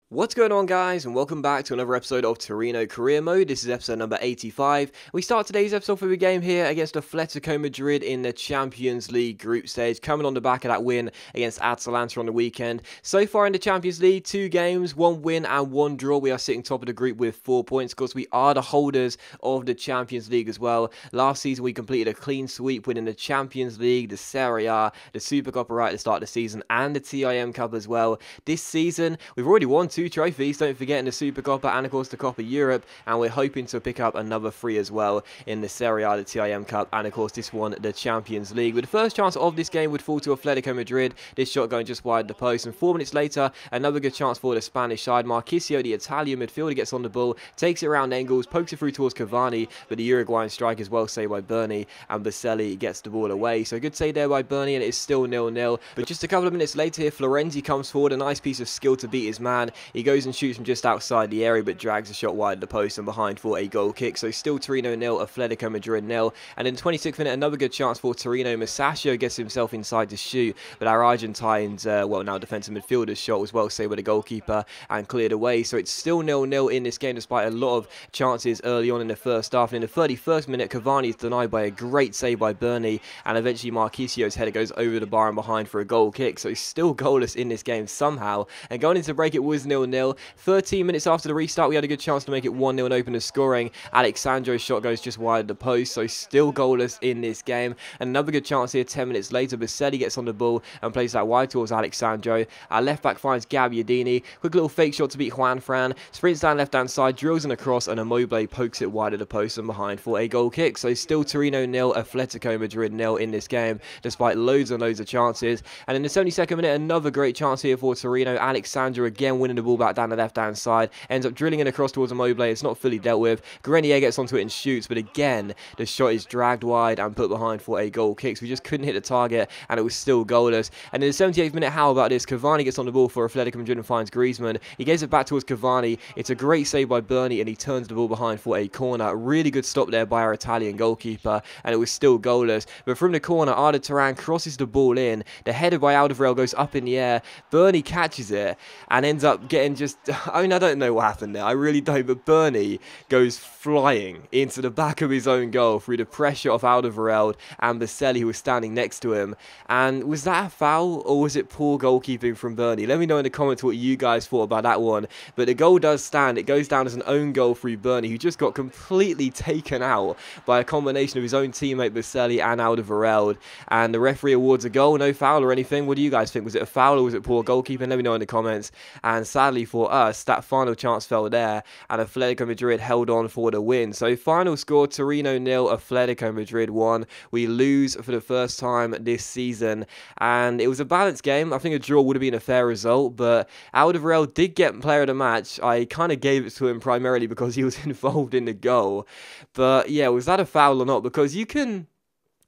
What's going on, guys, and welcome back to another episode of Torino Career Mode. This is episode number 85. We start today's episode for the game here against Atletico Madrid in the Champions League group stage, coming on the back of that win against Atalanta on the weekend. So far in the Champions League, 2 games, 1 win and 1 draw. We are sitting top of the group with 4 points. Of course, we are the holders of the Champions League as well. Last season, we completed a clean sweep, winning the Champions League, the Serie A, the Supercoppa right at the start of the season, and the TIM Cup as well. This season, we've already won 2 trophies, don't forget, in the Supercoppa and of course the Coppa Europe, and we're hoping to pick up another 3 as well in the Serie A, the TIM Cup, and of course this one, the Champions League. With the first chance of this game would fall to Atletico Madrid, this shot going just wide the post, and 4 minutes later, another good chance for the Spanish side. Marchisio, the Italian midfielder, gets on the ball, takes it around angles, pokes it through towards Cavani, but the Uruguayan strike is well saved by Berni, and Baselli gets the ball away. So good save there by Berni, and it is still 0-0. But just a couple of minutes later here, Florenzi comes forward, a nice piece of skill to beat his man. He goes and shoots from just outside the area, but drags the shot wide of the post and behind for a goal kick. So still Torino 0, Atletico Madrid 0. And in the 26th minute, another good chance for Torino. Masaccio gets himself inside to shoot, but our Argentines, now defensive midfielder's shot was well saved by the goalkeeper and cleared away. So it's still 0-0 in this game, despite a lot of chances early on in the first half. And in the 31st minute, Cavani is denied by a great save by Berni, and eventually Marchisio's header goes over the bar and behind for a goal kick. So still goalless in this game somehow. And going into break, it was 0-0. 13 minutes after the restart, we had a good chance to make it 1-0 and open the scoring. Alexandro's shot goes just wide of the post, so still goalless in this game. And another good chance here 10 minutes later. Baselli gets on the ball and plays that wide towards Alexandro. Our left back finds Gabbiadini. Quick little fake shot to beat Juan Fran. Sprints down left hand side, drills in a cross, and Immobile pokes it wide of the post and behind for a goal kick. So still Torino 0, Atletico Madrid 0 in this game, despite loads and loads of chances. And in the 72nd minute, another great chance here for Torino. Alexandro again winning the ball back down the left hand side, ends up drilling it across towards Immobile. It's not fully dealt with. Grenier gets onto it and shoots, but again the shot is dragged wide and put behind for a goal kick. So we just couldn't hit the target, and it was still goalless. And in the 78th minute, how about this? Cavani gets on the ball for Atletico Madrid and finds Griezmann. He gives it back towards Cavani. It's a great save by Berni, and he turns the ball behind for a corner. Really good stop there by our Italian goalkeeper, and it was still goalless. But from the corner, Arda Turan crosses the ball in. The header by Alderweireld goes up in the air. Berni catches it and ends up getting just... I mean, I don't know what happened there. I really don't. But Berni goes flying into the back of his own goal through the pressure of Alderweireld and Baselli, who was standing next to him. And was that a foul, or was it poor goalkeeping from Berni? Let me know in the comments what you guys thought about that one. But the goal does stand. It goes down as an own goal through Berni, who just got completely taken out by a combination of his own teammate Baselli and Alderweireld. And the referee awards a goal, no foul or anything. What do you guys think? Was it a foul or was it poor goalkeeping? Let me know in the comments. And sadly for us, that final chance fell there, and Atletico Madrid held on for the win. So final score, Torino 0, Atletico Madrid 1. We lose for the first time this season, and it was a balanced game. I think a draw would have been a fair result, but Alderweireld did get player of the match. I kind of gave it to him primarily because he was involved in the goal. But yeah, was that a foul or not? Because you can...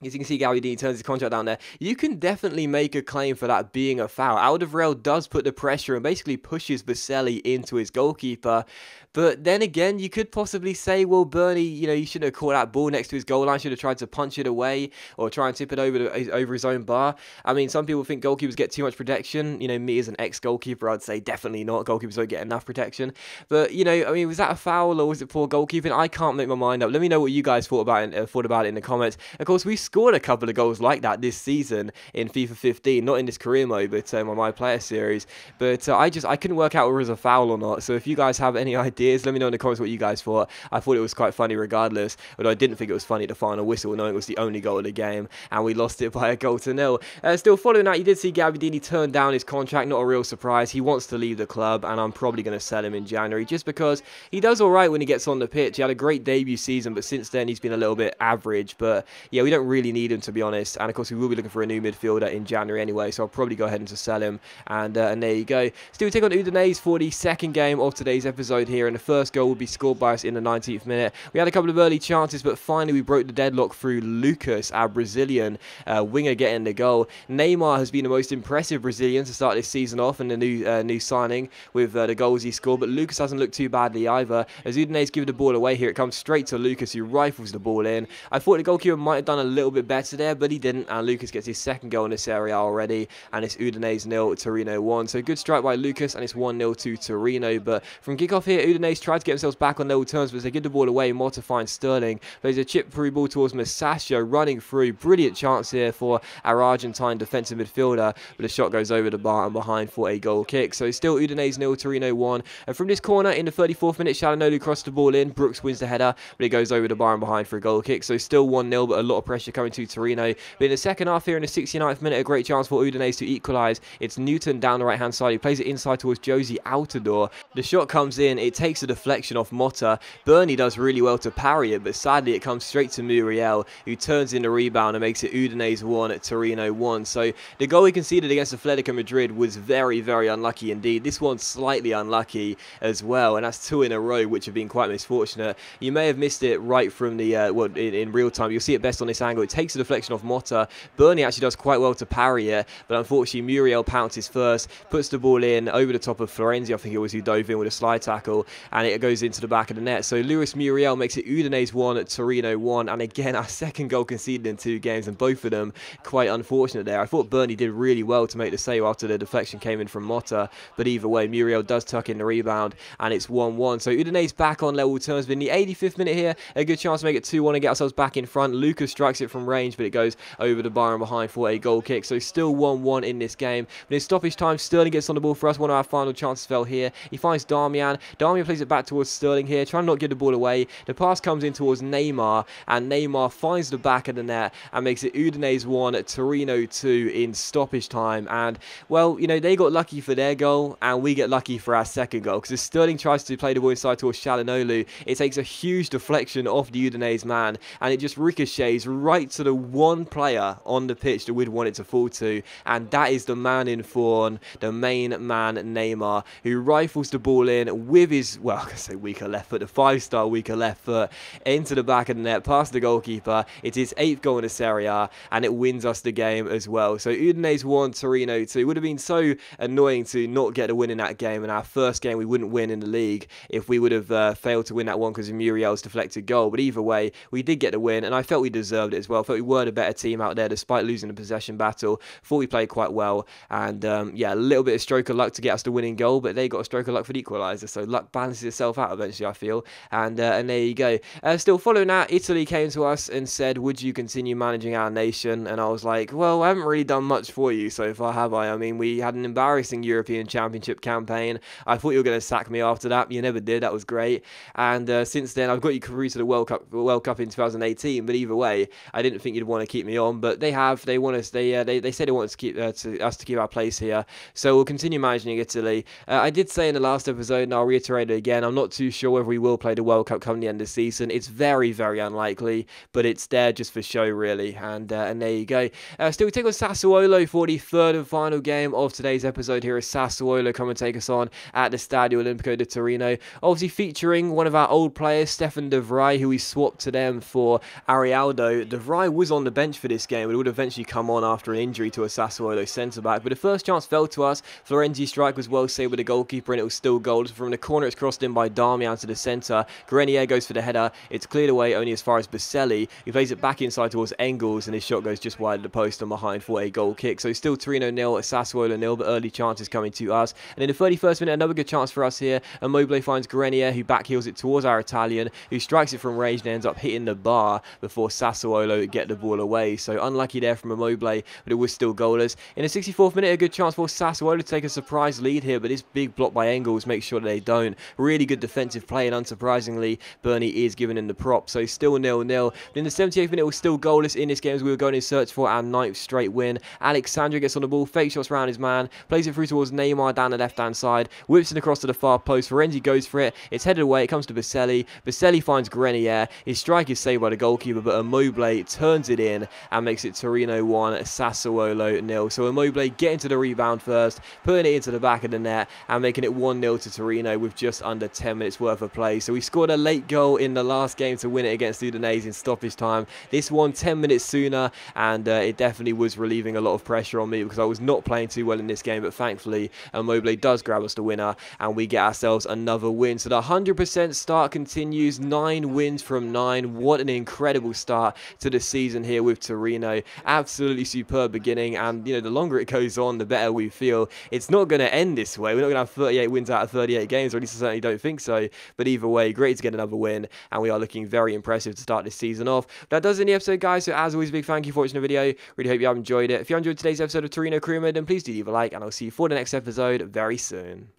As you can see, Gabbiadini turns his contract down there. You can definitely make a claim for that being a foul. Alderweireld does put the pressure and basically pushes Baselli into his goalkeeper. But then again, you could possibly say, well, Berni, you shouldn't have caught that ball next to his goal line. Should have tried to punch it away or try and tip it over his own bar. I mean, some people think goalkeepers get too much protection. Me as an ex-goalkeeper, I'd say definitely not. Goalkeepers don't get enough protection. But, I mean, was that a foul or was it poor goalkeeping? I can't make my mind up. Let me know what you guys thought about it in the comments. Of course, we scored a couple of goals like that this season in FIFA 15, not in this career mode, but on my player series. But I couldn't work out whether it was a foul or not. So if you guys have any ideas, let me know in the comments what you guys thought. I thought it was quite funny regardless, although I didn't think it was funny at the final whistle, knowing it was the only goal of the game, and we lost it by a goal to nil. Still following that, you did see Gabbiadini turn down his contract. Not a real surprise. He wants to leave the club, and I'm probably going to sell him in January, just because he does alright when he gets on the pitch. He had a great debut season, but since then he's been a little bit average. But yeah, we don't really need him, to be honest, and of course we will be looking for a new midfielder in January anyway, so I'll probably go ahead and just sell him, and there you go. Still, we take on Udinese for the second game of today's episode here, and the first goal will be scored by us in the 19th minute. We had a couple of early chances, but finally we broke the deadlock through Lucas, our Brazilian winger, getting the goal. Neymar has been the most impressive Brazilian to start this season off, and the new signing with the goals he scored, but Lucas hasn't looked too badly either. As Udinese give the ball away here, it comes straight to Lucas, who rifles the ball in. I thought the goalkeeper might have done a little little bit better there, but he didn't, and Lucas gets his second goal in this area already, and it's Udinese 0, Torino 1. So good strike by Lucas, and it's 1-0 to Torino. But from kickoff here, Udinese tried to get themselves back on level terms, but as they give the ball away, Motta finds Sterling. Plays a chip through ball towards Masaccio, running through. Brilliant chance here for our Argentine defensive midfielder, but the shot goes over the bar and behind for a goal kick. So still Udinese 0, Torino 1. And from this corner in the 34th minute, Shalanolu crossed the ball in. Brooks wins the header, but it goes over the bar and behind for a goal kick. So still 1-0, but a lot of pressure coming to Torino. But in the second half here, in the 69th minute, a great chance for Udinese to equalise. It's Newton down the right-hand side. He plays it inside towards Josie Altidore. The shot comes in. It takes a deflection off Motta. Berni does really well to parry it, but sadly it comes straight to Muriel, who turns in the rebound and makes it Udinese 1, Torino 1. So the goal he conceded against Atletico Madrid was very, very unlucky indeed. This one's slightly unlucky as well, and that's 2 in a row, which have been quite misfortunate. You may have missed it right from the, in real time. You'll see it best on this angle. It takes a deflection off Motta. Berni actually does quite well to parry it, but unfortunately Muriel pounces first, puts the ball in over the top of Florenzi, I think it was, who dove in with a slide tackle, and it goes into the back of the net. So Luis Muriel makes it Udinese 1, Torino 1, and again our second goal conceded in 2 games, and both of them quite unfortunate there. I thought Berni did really well to make the save after the deflection came in from Motta, but either way Muriel does tuck in the rebound, and it's 1-1. So Udinese back on level terms. But in the 85th minute here, a good chance to make it 2-1 and get ourselves back in front. Lucas strikes it from range, but it goes over the bar and behind for a goal kick. So still 1-1 in this game. But in stoppage time, Sterling gets on the ball for us. One of our final chances fell here. He finds Darmian. Darmian plays it back towards Sterling here, trying to not give the ball away. The pass comes in towards Neymar, and Neymar finds the back of the net and makes it Udinese 1, Torino 2 in stoppage time. And, well, you know, they got lucky for their goal, and we get lucky for our second goal, because as Sterling tries to play the ball inside towards Shalanolu, it takes a huge deflection off the Udinese man, and it just ricochets right to the one player on the pitch that we'd want it to fall to, and that is the man in form, the main man Neymar, who rifles the ball in with his, well, I can say weaker left foot, the 5-star weaker left foot, into the back of the net, past the goalkeeper. It's his 8th goal in the Serie A, and it wins us the game as well. So Udinese 1, Torino 2. It would have been so annoying to not get a win in that game, and our first game we wouldn't win in the league if we would have failed to win that one because of Muriel's deflected goal. But either way, we did get the win, and I felt we deserved it as well. I felt we were the better team out there despite losing the possession battle. Thought we played quite well, and yeah, a little bit of stroke of luck to get us the winning goal, but they got a stroke of luck for the equaliser, so luck balances itself out eventually, I feel. And there you go. Still following that, Italy came to us and said, would you continue managing our nation? And I was like, well, I haven't really done much for you so far, have I? I mean, we had an embarrassing European Championship campaign. I thought you were going to sack me after that. You never did. That was great. And since then, I've got you through to the World Cup in 2018. But either way, I didn't think you'd want to keep me on. But they have. They want us. They said they want us to keep our place here. So we'll continue managing Italy. I did say in the last episode, and I'll reiterate it again, I'm not too sure whether we will play the World Cup come the end of the season. It's very, very unlikely, but it's there just for show, really. And there you go. Still, we take on Sassuolo for the third and final game of today's episode. Here is Sassuolo come and take us on at the Stadio Olimpico de Torino. Obviously featuring one of our old players, Stefan de Vrij, who we swapped to them for Arialdo. De Vrij was on the bench for this game, but would eventually come on after an injury to a Sassuolo centre-back. But the first chance fell to us. Florenzi's strike was well saved with the goalkeeper, and it was still goal. From the corner, it's crossed in by Darmian to the centre. Grenier goes for the header. It's cleared away only as far as Baselli. He plays it back inside towards Engels, and his shot goes just wide of the post and behind for a goal kick. So still Torino 0, Sassuolo 0, but early chances coming to us. And in the 31st minute, another good chance for us here. Immobile finds Grenier, who backheels it towards our Italian, who strikes it from range and ends up hitting the bar before Sassuolo get the ball away. So unlucky there from Immobile, but it was still goalless. In the 64th minute, a good chance for Sassuolo to take a surprise lead here, but this big block by Engels makes sure that they don't. Really good defensive play, and unsurprisingly, Berni is giving him the prop. So still 0-0. But in the 78th minute, it was still goalless in this game as we were going in search for our 9th straight win. Alexandra gets on the ball, fake shots around his man, plays it through towards Neymar down the left-hand side, whips it across to the far post. Florenzi goes for it. It's headed away. It comes to Baselli. Baselli finds Grenier. His strike is saved by the goalkeeper, but Immobile turns it in and makes it Torino 1, Sassuolo 0. So Immobile getting to the rebound first, putting it into the back of the net, and making it 1-0 to Torino with just under 10 minutes worth of play. So we scored a late goal in the last game to win it against Udinese in stoppage time. This one 10 minutes sooner, and it definitely was relieving a lot of pressure on me because I was not playing too well in this game, but thankfully Immobile does grab us the winner, and we get ourselves another win. So the 100% start continues. 9 wins from 9. What an incredible start to the the season here with Torino. Absolutely superb beginning, and, you know, the longer it goes on, the better we feel. It's not going to end this way. We're not going to have 38 wins out of 38 games, or at least I certainly don't think so. But either way, great to get another win, and we are looking very impressive to start this season off. That does end the episode, guys, so as always, a big thank you for watching the video. Really hope you have enjoyed it. If you enjoyed today's episode of Torino Career Mode, then please do leave a like, and I'll see you for the next episode very soon.